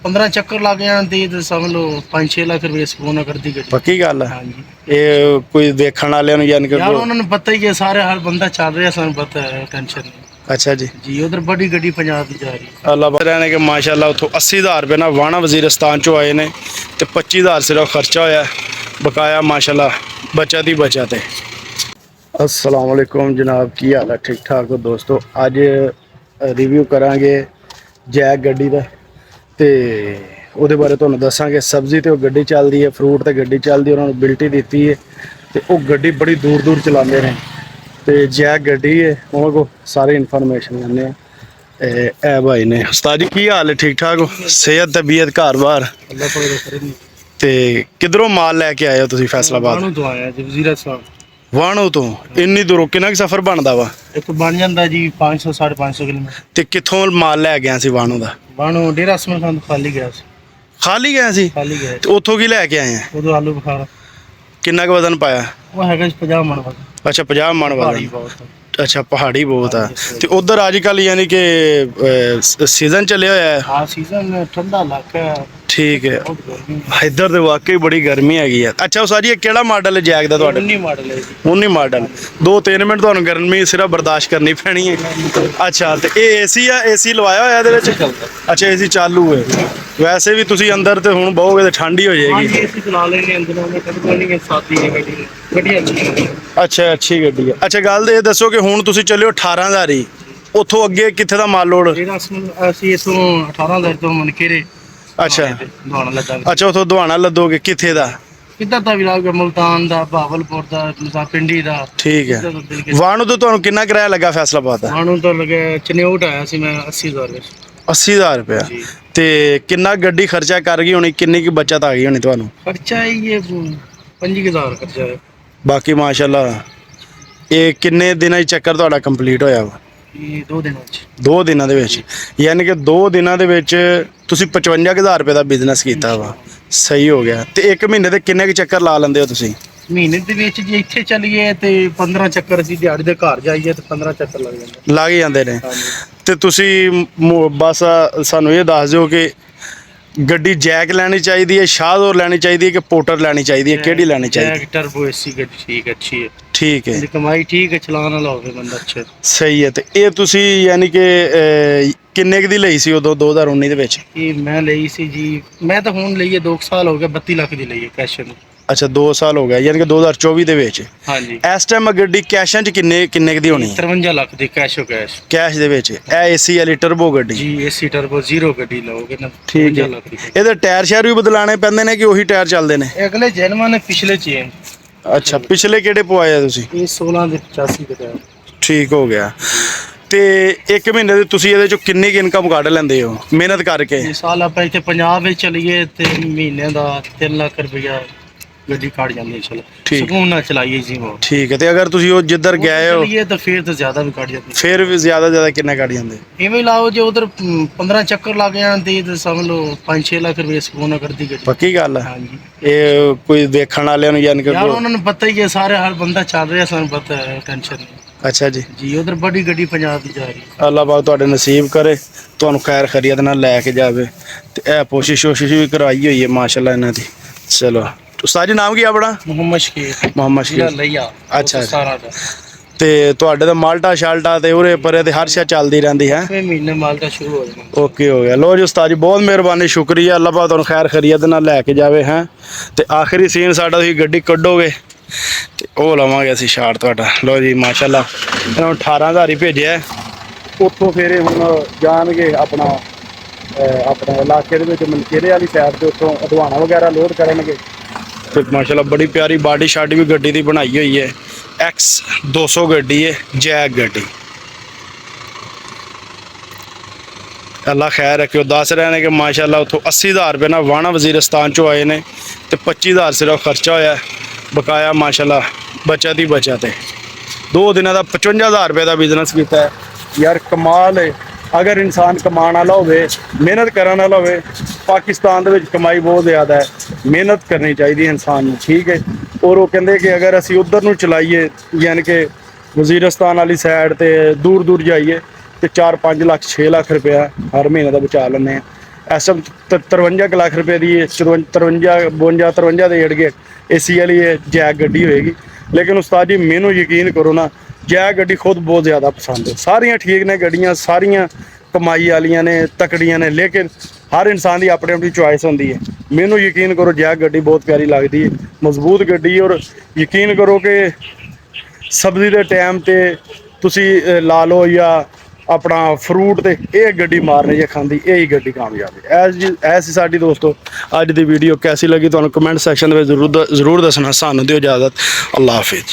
15 ਚੱਕਰ ਲੱਗ ਜਾਂਦੇ ਤੇ ਸਮਝ ਲਓ 5-6 ਲੱਖ ਰੁਪਏ ਸਕੂਨ ਕਰਦੀ ਗੱਡੀ। ਪੱਕੀ ਗੱਲ ਹੈ। ਹਾਂਜੀ ਇਹ ਕੋਈ ਦੇਖਣ ਵਾਲਿਆਂ ਨੂੰ ਯਾਨੀ ਕਿ ਯਾਰ ਉਹਨਾਂ ਨੂੰ ਪਤਾ ਹੀ ਹੈ, ਸਾਰੇ ਹਰ ਬੰਦਾ ਚੱਲ ਰਿਹਾ, ਸਾਨੂੰ ਪਤਾ ਹੈ, ਟੈਨਸ਼ਨ ਨਹੀਂ ਅੱਛਾ ਜੀ। ਜੀ। ਉਧਰ ਬੜੀ ਗੱਡੀ ਪੰਜਾਬ ਦੀ ਜਾ ਰਹੀ ਹੈ। ਅੱਲਾਹ ਬਖਸ਼ ਨੇ ਕਿ ਮਾਸ਼ਾਅੱਲਾ ਉੱਥੋਂ 80,000 ਰੁਪਏ ਨਾਲ ਵਾਣਾ ਵਜ਼ੀਰਸਤਾਨ ਚੋਂ ਆਏ ਨੇ ਤੇ 25,000 ਸਿਰਫ ਖਰਚਾ ਹੋਇਆ, ਬਕਾਇਆ ਮਾਸ਼ਾਅੱਲਾ ਬਚਤ ਹੀ ਬਚਤ ਹੈ। अस्सलाम वालेकुम जनाब, की हाल है? ठीक ठाक हो दोस्तों? अज रिव्यू करांगे जैक गड्डी का ते ਉਹਦੇ ਬਾਰੇ ਤੁਹਾਨੂੰ ਦੱਸਾਂਗੇ। सब्जी तो गड्डी चलती है, फ्रूट तो गड्डी चलती है, उन्होंने बिल्टी दी है तो वह गड्डी बड़ी दूर दूर चलाते हैं तो जैक गड्डी है, उन्होंने को सारी इन्फॉर्मेशन लैने ए भाई ने। उस्ताद जी की हाल है? ठीक ठाक हो? सेहत तबीयत घर बार ते किधरों माल लैके आए हो तुसीं? फैसलाबाद तो आया जी, वजीरा साहब वाणो तो इन्नी दूरों कितना सफर बनता वा? एक बन जाता जी 500-550 किलोमीटर। ते कित्थों माल लै गया सी वाणो दा? वाणो डेरा असमल खान खाली गया सी। खाली गया सी? खाली गया ते उत्थों की लैके आए हैं? उधर आलू बुखारा किन्ना क वजन पाया? वो हैगा 50 मन वजन। अच्छा 50 मन पहाड़ी वजन। बहुत है। अच्छा पहाड़ी बहुत है। तो उधर अजकल यानी कि सीजन चले हुआ है? हाँ सीजन ठंडा इलाका है, ठीक है। बहुत गर्मी है। इधर तो वाकई बड़ी गर्मी हैगी है। अच्छा उस ये केड़ा मॉडल है जैक दा तुहाडे? 19 मॉडल है जी। 19 मॉडल। 2-3 मिनट तुहानू गर्मी सिर्फ बर्दाश्त करनी पैनी है। अच्छा तो ये एसी है? एसी लवाया होया इहदे विच? अच्छा एसी चालू है। वैसे भी तुसी अंदर तो हुण बहुगे तो ठंड ही हो हाँ जाएगी। जी एसी चला लेंगे अंदर में, कभी नहीं है साथी है गड्डी गड्डी अच्छी है। अच्छा अच्छी गड्डी है। अच्छा गल ये दसो कि हुण तुसी चलियो 18,000 ही, उथों अगे कित्थे दा माल लोड? डेरा असमल ਅਸੀਂ ਇਥੋਂ 18,000 ਤੋਂ ਮਨਕੇਰੇ। अच्छा ਦੁਆਣਾ ਲੱਗਾ। अच्छा उथों दुहाना लदोगे कित्थे दा? ਕਿੱਦਾਂ ਦਾ ਵੀ ਲਾਗ ਮੁਲਤਾਨ ਦਾ, ਬਹਾਵਲਪੁਰ ਦਾ, ਮੁਜ਼ਾਫਿੰਡੀ ਦਾ। ठीक है। वाणु तो तुहानू किन्ना किराया लगा फैसलाबाद दा? ਵਾਣੋਂ ਤੋਂ ਲਗੇ ਚਨਿਊਟ ਆਇਆ ਸੀ ਮੈਂ 80,000 ਵਿੱਚ। 80,000 रुपया। जी। ते किन्ना गड्डी खर्चा कर गई होनी, किन्नी की बचत आ गई होनी तुहानू? खर्चा है ये 25,000 खर्चा है। बाकी माशाल्लाह ये किन्ने दिन चक्कर तुहाडा कंप्लीट होया वा? ये 2 ਦਿਨਾਂ ਚ। 2 ਦਿਨਾਂ ਦੇ ਵਿੱਚ ਯਾਨੀ ਕਿ 2 ਦਿਨਾਂ ਦੇ ਵਿੱਚ ਤੁਸੀਂ 55,000 ਰੁਪਏ ਦਾ ਬਿਜ਼ਨਸ ਕੀਤਾ ਵਾ। ਸਹੀ ਹੋ ਗਿਆ। ਤੇ 1 ਮਹੀਨੇ ਦੇ ਕਿੰਨੇ ਕੁ ਚੱਕਰ ਲਾ ਲੈਂਦੇ ਹੋ ਤੁਸੀਂ? ਮਹੀਨੇ ਦੇ ਵਿੱਚ ਜੇ ਇੱਥੇ ਚੱਲੀਏ ਤੇ 15 ਚੱਕਰ, ਅਸੀਂ ਦਿਹਾੜੀ ਦੇ ਘਰ ਜਾਈਏ ਤੇ 15 ਚੱਕਰ ਲੱਗ ਜਾਂਦੇ ਨੇ। ਹਾਂਜੀ। ਤੇ ਤੁਸੀਂ ਬਸ ਸਾਨੂੰ ਇਹ ਦੱਸ ਦਿਓ ਕਿ ਗੱਡੀ ਜੈਕ ਲੈਣੀ ਚਾਹੀਦੀ ਹੈ, ਸ਼ਾਹਦੌਰ ਲੈਣੀ ਚਾਹੀਦੀ ਹੈ ਕਿ ਪੋਰਟਰ ਲੈਣੀ ਚਾਹੀਦੀ ਹੈ, ਕਿਹੜੀ ਲੈਣੀ ਚਾਹੀਦੀ ਹੈ? जैक टर्बो एसी ਗੱਡੀ ਠੀਕ ਅੱਛੀ ਹੈ। ਠੀਕ ਹੈ। ਇਹਦੀ ਕਮਾਈ ਠੀਕ ਹੈ, ਚਲਾਉਣ ਵਾਲਾ ਹੋਵੇ ਬੰਦਾ ਅੱਛਾ। ਸਹੀ ਹੈ। ਤੇ ਇਹ ਤੁਸੀਂ ਯਾਨੀ ਕਿ ਕਿੰਨੇ ਕੁ ਦੀ ਲਈ ਸੀ ਉਦੋਂ 2019 ਦੇ ਵਿੱਚ? ਇਹ ਮੈਂ ਲਈ ਸੀ ਜੀ, ਮੈਂ ਤਾਂ ਹੁਣ ਲਈ ਹੈ 2 ਸਾਲ ਹੋ ਗਏ, 32 ਲੱਖ ਦੀ ਲਈ ਹੈ ਕੈਸ਼ ਨੂੰ। ਅੱਛਾ 2 ਸਾਲ ਹੋ ਗਿਆ ਯਾਨੀ ਕਿ 2024 ਦੇ ਵਿੱਚ। ਹਾਂਜੀ ਇਸ ਟਾਈਮ ਗੱਡੀ ਕੈਸ਼ਾਂ 'ਚ ਕਿੰਨੇ ਕੁ ਦੀ ਹੋਣੀ ਹੈ? 53 ਲੱਖ ਦੀ ਕੈਸ਼ ਹੋ ਕੈਸ਼ ਕੈਸ਼ ਦੇ ਵਿੱਚ। ਇਹ ਏਸੀ ਵਾਲੀ ਟਰਬੋ ਗੱਡੀ? ਜੀ ਏਸੀ ਟਰਬੋ ਜ਼ੀਰੋ ਗੱਡੀ ਲਓਗੇ ਨਾ। ਠੀਕ 53 ਹੈ। ਲੱਖ ਦੀ। ਇਹਦੇ ਟਾਇਰ ਸ਼ਾਇਰ ਵੀ ਬਦਲਾਣੇ ਪੈਂਦੇ ਨੇ ਕਿ ਉਹੀ ਟਾਇਰ ਚੱਲਦੇ ਨੇ? ਇਹ ਅਗਲੇ ਜਨਮਾਂ ਨੇ ਪਿਛਲੇ ਚ ਹੈ। ਅੱਛਾ ਪਿਛਲੇ ਕਿਹੜੇ ਪਵਾਏ ਆ ਤੁਸੀਂ? ਇਹ 16 ਦੇ 85 ਦੇ ਟਾਇਰ। ਠੀਕ ਹੋ ਗਿਆ। ਤੇ 1 ਮਹੀਨੇ ਦੇ ਤੁਸੀਂ ਇਹਦੇ ਚੋਂ ਕਿੰਨੀ ਕੁ ਇਨਕਮ ਕੱਢ ਲੈਂਦੇ ਹੋ ਮਿਹਨਤ ਕਰਕੇ? ਇਹ ਸਾਲ ਆਪਾਂ ਇੱਥੇ ਪੰਜਾਬ ਵਿੱਚ ਚਲੀਏ ਤੇ ਮਹੀਨੇ ਦਾ 3 ਲੱਖ ਰੁਪਇਆ ਗੱਡੀ ਕੱਢ ਜਾਂਦੀ ਚਲੋ। ਠੀਕ। ਸਕੂਨ ਨਾਲ ਚਲਾਈਏ ਜੀ ਬਹੁਤ। ਠੀਕ ਹੈ। ਤੇ ਅਗਰ ਤੁਸੀਂ ਉਹ ਜਿੱਧਰ ਗਏ ਹੋ ਚਲੀਏ ਤਾਂ ਫਿਰ ਤਾਂ ਜ਼ਿਆਦਾ ਵੀ ਕੱਢ ਜਾਂਦੀ। ਫਿਰ ਵੀ ਜ਼ਿਆਦਾ ਕਿੰਨਾ ਕੱਢ ਜਾਂਦੇ? ਇਵੇਂ ਲਾਓ ਜੇ ਉਧਰ 15 ਚੱਕਰ ਲੱਗ ਜਾਂਦੇ ਤੇ ਸਮਝ ਲਓ 5-6 ਲੱਖ ਰੁਪਏ ਸਕੂਨ ਨਾਲ ਕਰਦੀ ਗੱਡੀ। ਪੱਕੀ ਗੱਲ ਹੈ। ਹਾਂਜੀ ਇਹ ਕੋਈ ਦੇਖਣ ਵਾਲਿਆਂ ਨੂੰ ਯਾਨੀ ਕਿ ਯਾਰ ਉਹਨਾਂ ਨੂੰ ਪਤਾ ਹੀ ਹੈ, ਸਾਰੇ ਹਰ ਬੰਦਾ ਚੱਲ ਰਿਹਾ, ਸਾਨੂੰ ਪਤਾ ਹੈ, ਟੈਨਸ਼ਨ ਨਹੀਂ ਅੱਛਾ ਜੀ। ਜੀ। ਉਧਰ ਬੜੀ ਗੱਡੀ ਪੰਜਾਬ ਦੀ ਜਾ ਰਹੀ ਹੈ। ਅੱਲਾਹ ਪਾਕ ਤੁਹਾਡੇ ਨਸੀਬ ਕਰੇ, ਤੁਹਾਨੂੰ ਖੈਰ ਖੈਰੀਅਤ ਨਾਲ ਲੈ ਕੇ ਜਾਵੇ। ਤੇ ਇਹ ਕੋਸ਼ਿਸ਼ ਵੀ ਕਰਵਾਈ ਹੋਈ ਹੈ ਮਾਸ਼ਾਅੱਲਾ ਇਹਨਾਂ ਦੀ। ਚਲੋ ਉਸਤਾਦ ਜੀ ਨਾਮ ਕੀ ਆ ਆਪਣਾ? ਮੁਹੰਮਦ ਸ਼ਕੀਰ। ਮੁਹੰਮਦ ਸ਼ਕੀਰ। ਲਈਆ। ਅੱਛਾ ਸਾਰਾ ਦਾ ਤੇ ਤੁਹਾਡੇ ਦਾ ਮਾਲਟਾ ਸ਼ਾਲਟਾ ਤੇ ਉਰੇ ਪਰੇ ਤੇ ਹਰ ਸ਼ਾ ਚੱਲਦੀ ਰਹਿੰਦੀ ਹੈ? ਮਹੀਨੇ ਮਾਲ ਦਾ ਸ਼ੁਰੂ ਹੋ ਜਾਣਾ। ਓਕੇ ਹੋ ਗਿਆ। ਲੋ ਜੀ ਉਸਤਾਦ ਜੀ ਬਹੁਤ ਮਿਹਰਬਾਨੀ, ਸ਼ੁਕਰੀਆ। ਅੱਲਾਹ ਪਾਕ ਤੁਹਾਨੂੰ ਖੈਰ ਖੈਰੀਅਤ ਨਾਲ ਲੈ ਕੇ ਜਾਵੇ। ਹੈ ਤੇ ਆਖਰੀ ਸੀਨ ਸਾਡਾ ਤੁਸੀਂ ਗੱਡੀ ਕੱਢੋਗੇ ਤੇ ਉਹ ਲਵਾਂਗੇ ਅਸੀਂ ਸ਼ਾਟ ਤੁਹਾਡਾ। ਲੋ ਜੀ ਮਾਸ਼ਾਅੱਲਾ ਇਹਨਾਂ ਨੂੰ 18,000 ਹੀ ਭੇਜਿਆ। ਉੱਥੋਂ ਫਿਰ ਇਹ ਹੁਣ ਜਾਣਗੇ ਆਪਣੇ ਇਲਾਕੇ ਦੇ ਵਿੱਚ ਮਨਕੇਰੇ ਵਾਲੀ ਸਾਈਡ ਤੇ, ਉੱਥੋਂ ਅਧਵਾਣਾ ਵਗੈਰਾ ਲੋਡ ਕਰਨਗੇ। ਤੇ ਮਾਸ਼ਾਅੱਲਾ ਬੜੀ ਪਿਆਰੀ ਬਾਡੀ ਸ਼ਾਡੀ ਵੀ ਗੱਡੀ ਦੀ ਬਣਾਈ ਹੋਈ ਹੈ। X200 ਗੱਡੀ ਹੈ, ਜੈਕ ਗੱਡੀ। ਅੱਲਾ ਖੈਰ ਰੱਖਿਓ। ਦੱਸ ਰਹੇ ਨੇ ਕਿ ਮਾਸ਼ਾਅੱਲਾ ਉੱਥੋਂ 80,000 ਰੁਪਏ ਨਾਲ ਵਾਣਾ ਵਜ਼ੀਰਸਤਾਨ ਚੋਂ ਆਏ ਨੇ ਤੇ 25,000 ਸਿਰਫ ਖਰਚਾ ਹੋਇਆ, ਬਕਾਇਆ ਮਾਸ਼ਾਅੱਲਾ ਬਚਤ ਹੀ ਬਚਤ ਹੈ। 2 ਦਿਨਾਂ ਦਾ 55,000 ਰੁਪਏ ਦਾ ਬਿਜ਼ਨਸ ਕੀਤਾ ਹੈ ਯਾਰ, ਕਮਾਲ ਹੈ। ਅਗਰ ਇਨਸਾਨ ਕਮਾਉਣ ਵਾਲਾ ਹੋਵੇ, ਮਿਹਨਤ ਕਰਨ ਵਾਲਾ ਹੋਵੇ, ਪਾਕਿਸਤਾਨ ਦੇ ਵਿੱਚ ਕਮਾਈ ਬਹੁਤ ਜ਼ਿਆਦਾ ਹੈ, ਮਿਹਨਤ ਕਰਨੀ ਚਾਹੀਦੀ ਇਨਸਾਨ ਨੂੰ। ਠੀਕ ਹੈ। ਔਰ ਉਹ ਕਹਿੰਦੇ ਕਿ ਅਗਰ ਅਸੀਂ ਉਧਰ ਨੂੰ ਚਲਾਈਏ ਯਾਨੀ ਕਿ ਵਜ਼ੀਰਸਤਾਨ ਵਾਲੀ ਸਾਈਡ ਤੇ ਦੂਰ ਜਾਈਏ ਤੇ 4-5 ਲੱਖ 6 ਲੱਖ ਰੁਪਇਆ ਹਰ ਮਹੀਨੇ ਦਾ ਬਚਾ ਲੈਂਦੇ ਹਾਂ। ਐਸਐਮ 53 ਕੁ ਲੱਖ ਰੁਪਏ ਦੀ 53 ਦੇ ਏੜ ਏਸੀ ਵਾਲੀ ਇਹ ਜੈਕ ਗੱਡੀ ਹੋਏਗੀ। ਲੇਕਿਨ ਉਸਤਾਦ ਜੀ ਮੈਨੂੰ ਯਕੀਨ ਕਰੋ ਨਾ, ਜੈਕ ਗੱਡੀ ਖੁਦ ਬਹੁਤ ਜ਼ਿਆਦਾ ਪਸੰਦ ਹੈ। ਸਾਰੀਆਂ ਠੀਕ ਨੇ ਗੱਡੀਆਂ, ਸਾਰੀਆਂ ਕਮਾਈ ਵਾਲੀਆਂ ਨੇ, ਤਕੜੀਆਂ ਨੇ, ਲੇਕਿਨ ਹਰ ਇਨਸਾਨ ਦੀ ਆਪਣੀ ਆਪਣੀ ਚੁਆਇਸ ਹੁੰਦੀ ਹੈ। ਮੈਨੂੰ ਯਕੀਨ ਕਰੋ ਜੈਕ ਗੱਡੀ ਬਹੁਤ ਪਿਆਰੀ ਲੱਗਦੀ ਹੈ, ਮਜ਼ਬੂਤ ਗੱਡੀ। ਔਰ ਯਕੀਨ ਕਰੋ ਕਿ ਸਬਜ਼ੀ ਦੇ ਟਾਈਮ ਤੇ ਤੁਸੀਂ ਲਾ ਲਓ ਜਾਂ ਆਪਣਾ ਫਰੂਟ ਤੇ ਇਹ ਗੱਡੀ ਮਾਰਨੇ ਜੇ ਖਾਂਦੀ, ਇਹੀ ਗੱਡੀ ਕਾਮਯਾਬ ਹੈ। ਐਸੀ ਸਾਡੀ ਦੋਸਤੋ ਅੱਜ ਦੀ ਵੀਡੀਓ ਕੈਸੀ ਲੱਗੀ ਤੁਹਾਨੂੰ ਕਮੈਂਟ ਸੈਕਸ਼ਨ ਦੇ ਵਿੱਚ ਜ਼ਰੂਰ ਦੱਸਣਾ। ਸਾਨੂੰ ਦਿਓ ਇਜਾਜ਼ਤ, ਅੱਲਾ ਹਾਫਿਜ਼।